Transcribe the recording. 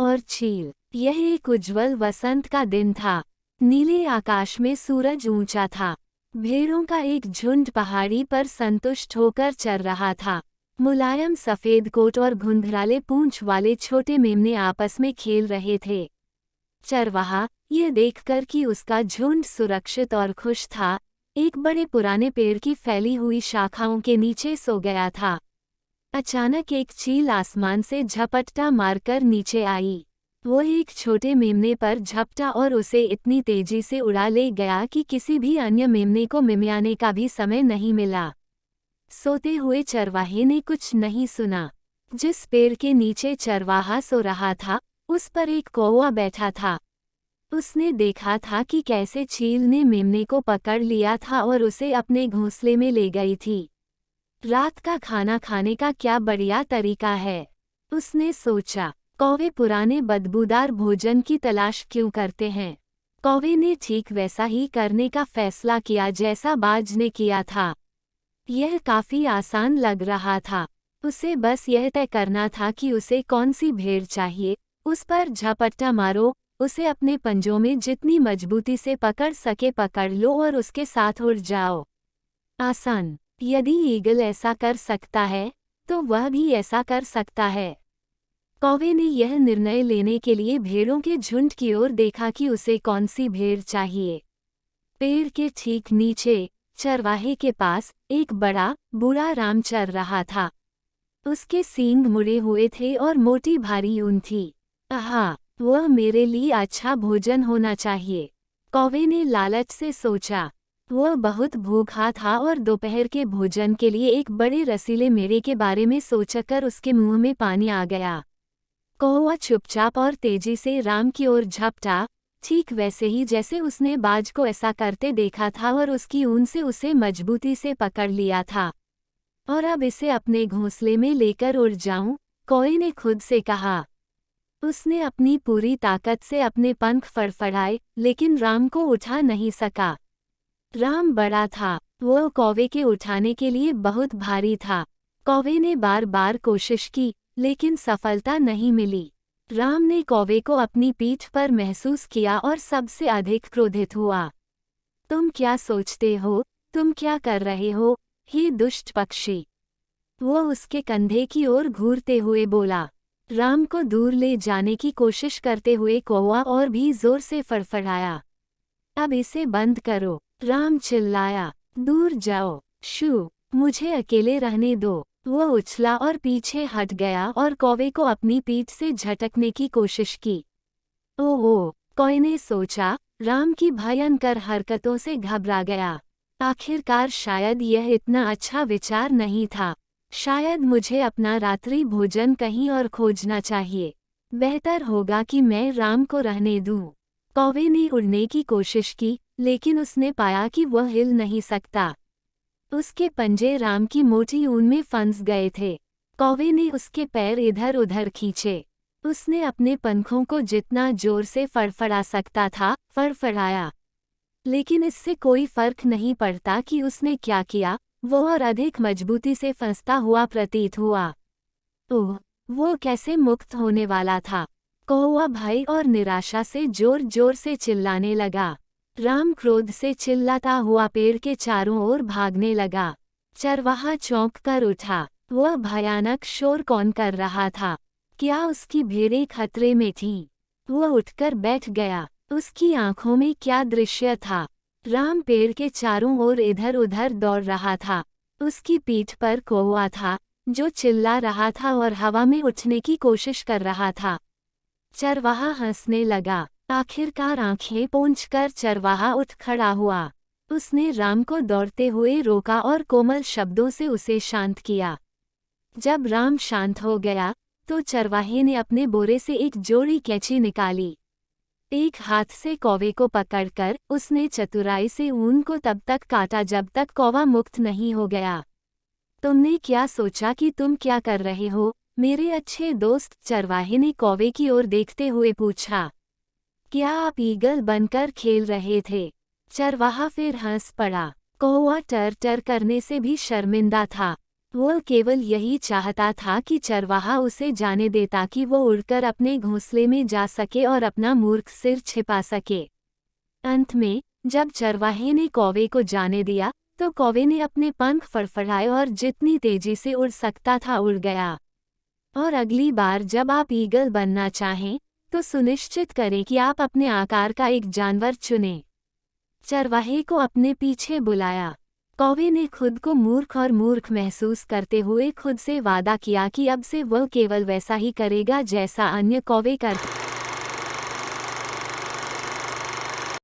और चील। यह एक उज्ज्वल वसंत का दिन था। नीले आकाश में सूरज ऊंचा था। भेड़ों का एक झुंड पहाड़ी पर संतुष्ट होकर चर रहा था। मुलायम सफेद कोट और घुंघराले पूंछ वाले छोटे मेमने आपस में खेल रहे थे। चरवाहा, ये देखकर कि उसका झुंड सुरक्षित और खुश था, एक बड़े पुराने पेड़ की फैली हुई शाखाओं के नीचे सो गया था। अचानक एक चील आसमान से झपट्टा मारकर नीचे आई। वो एक छोटे मेमने पर झपटा और उसे इतनी तेजी से उड़ा ले गया कि किसी भी अन्य मेमने को मिमियाने का भी समय नहीं मिला। सोते हुए चरवाहे ने कुछ नहीं सुना। जिस पेड़ के नीचे चरवाहा सो रहा था, उस पर एक कौवा बैठा था। उसने देखा था कि कैसे चील ने मेमने को पकड़ लिया था और उसे अपने घोंसले में ले गई थी। रात का खाना खाने का क्या बढ़िया तरीका है, उसने सोचा। कौवे पुराने बदबूदार भोजन की तलाश क्यों करते हैं? कौवे ने ठीक वैसा ही करने का फैसला किया जैसा बाज ने किया था। यह काफी आसान लग रहा था। उसे बस यह तय करना था कि उसे कौन सी भेड़ चाहिए, उस पर झपट्टा मारो, उसे अपने पंजों में जितनी मजबूती से पकड़ सके पकड़ लो और उसके साथ उड़ जाओ। आसान। यदि ईगल ऐसा कर सकता है, तो वह भी ऐसा कर सकता है। कौवे ने यह निर्णय लेने के लिए भेड़ों के झुंड की ओर देखा कि उसे कौन सी भेड़ चाहिए। पेड़ के ठीक नीचे, चरवाहे के पास, एक बड़ा, बूढ़ा राम चर रहा था। उसके सींग मुड़े हुए थे और मोटी भारी ऊन थी। आहा, वह मेरे लिए अच्छा भोजन होना चाहिए, कौवे ने लालच से सोचा। वह बहुत भूखा था और दोपहर के भोजन के लिए एक बड़े रसीले मेवे के बारे में सोचकर उसके मुंह में पानी आ गया। कौवा चुपचाप और तेजी से राम की ओर झपटा, ठीक वैसे ही जैसे उसने बाज को ऐसा करते देखा था और उसकी ऊन से उसे मजबूती से पकड़ लिया था। और अब इसे अपने घोंसले में लेकर उड़ जाऊं, कौवे ने खुद से कहा। उसने अपनी पूरी ताकत से अपने पंख फड़फड़ाए, लेकिन राम को उठा नहीं सका। राम बड़ा था, वो कौवे के उठाने के लिए बहुत भारी था। कौवे ने बार बार कोशिश की, लेकिन सफलता नहीं मिली। राम ने कौवे को अपनी पीठ पर महसूस किया और सबसे अधिक क्रोधित हुआ। तुम क्या सोचते हो, तुम क्या कर रहे हो, हे दुष्ट पक्षी? वो उसके कंधे की ओर घूरते हुए बोला। राम को दूर ले जाने की कोशिश करते हुए कौवा और भी जोर से फड़फड़ाया। अब इसे बंद करो, राम चिल्लाया। दूर जाओ, शू, मुझे अकेले रहने दो। वो उछला और पीछे हट गया और कौवे को अपनी पीठ से झटकने की कोशिश की। ओह, कौवे ने सोचा, राम की भयंकर हरकतों से घबरा गया। आखिरकार शायद यह इतना अच्छा विचार नहीं था। शायद मुझे अपना रात्रि भोजन कहीं और खोजना चाहिए। बेहतर होगा कि मैं राम को रहने दूं। कौवे ने उड़ने की कोशिश की, लेकिन उसने पाया कि वह हिल नहीं सकता। उसके पंजे राम की मोटी ऊन में फंस गए थे। कौवे ने उसके पैर इधर उधर खींचे। उसने अपने पंखों को जितना जोर से फड़फड़ा सकता था, फड़फड़ाया। लेकिन इससे कोई फर्क नहीं पड़ता कि उसने क्या किया, वो और अधिक मजबूती से फंसता हुआ प्रतीत हुआ। ओह, वो कैसे मुक्त होने वाला था? कौवा भय और निराशा से जोर जोर से चिल्लाने लगा। राम क्रोध से चिल्लाता हुआ पेड़ के चारों ओर भागने लगा। चरवाहा चौंक कर उठा। वह भयानक शोर कौन कर रहा था? क्या उसकी भेड़ें खतरे में थीं? वह उठकर बैठ गया। उसकी आंखों में क्या दृश्य था? राम पेड़ के चारों ओर इधर उधर दौड़ रहा था। उसकी पीठ पर कौवा था, जो चिल्ला रहा था और हवा में उठने की कोशिश कर रहा था। चरवाहा हंसने लगा। आखिरकार आंखें पोंछकर चरवाहा उठ खड़ा हुआ। उसने राम को दौड़ते हुए रोका और कोमल शब्दों से उसे शांत किया। जब राम शांत हो गया, तो चरवाहे ने अपने बोरे से एक जोड़ी कैंची निकाली। एक हाथ से कौवे को पकड़कर उसने चतुराई से ऊन को तब तक काटा जब तक कौवा मुक्त नहीं हो गया। तुमने क्या सोचा कि तुम क्या कर रहे हो, मेरे अच्छे दोस्त? चरवाहे ने कौवे की ओर देखते हुए पूछा। क्या आप ईगल बनकर खेल रहे थे? चरवाहा फिर हंस पड़ा। कौवा टर टर करने से भी शर्मिंदा था। वो केवल यही चाहता था कि चरवाहा उसे जाने दे ताकि वो उड़कर अपने घोंसले में जा सके और अपना मूर्ख सिर छिपा सके। अंत में, जब चरवाहे ने कौवे को जाने दिया, तो कौवे ने अपने पंख फड़फड़ाए और जितनी तेजी से उड़ सकता था उड़ गया। और अगली बार जब आप ईगल बनना चाहें, तो सुनिश्चित करें कि आप अपने आकार का एक जानवर चुनें। चरवाहे को अपने पीछे बुलाया। कौवे ने खुद को मूर्ख और मूर्ख महसूस करते हुए खुद से वादा किया कि अब से वह केवल वैसा ही करेगा जैसा अन्य कौवे करते